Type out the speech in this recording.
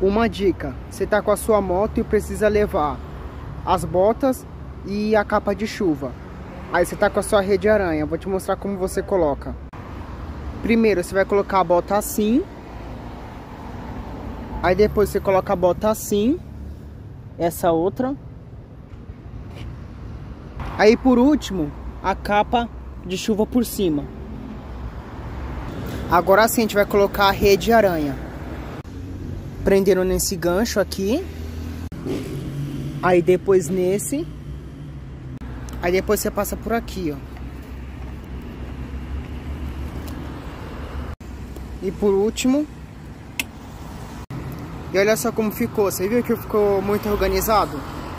Uma dica, você tá com a sua moto e precisa levar as botas e a capa de chuva. Aí você tá com a sua rede aranha, vou te mostrar como você coloca. Primeiro você vai colocar a bota assim. Aí depois você coloca a bota assim. Essa outra. Aí por último, a capa de chuva por cima. Agora sim a gente vai colocar a rede aranha. Prendendo nesse gancho aqui. Aí depois nesse. Aí depois você passa por aqui, ó. E por último. E olha só como ficou. Você viu que ficou muito organizado?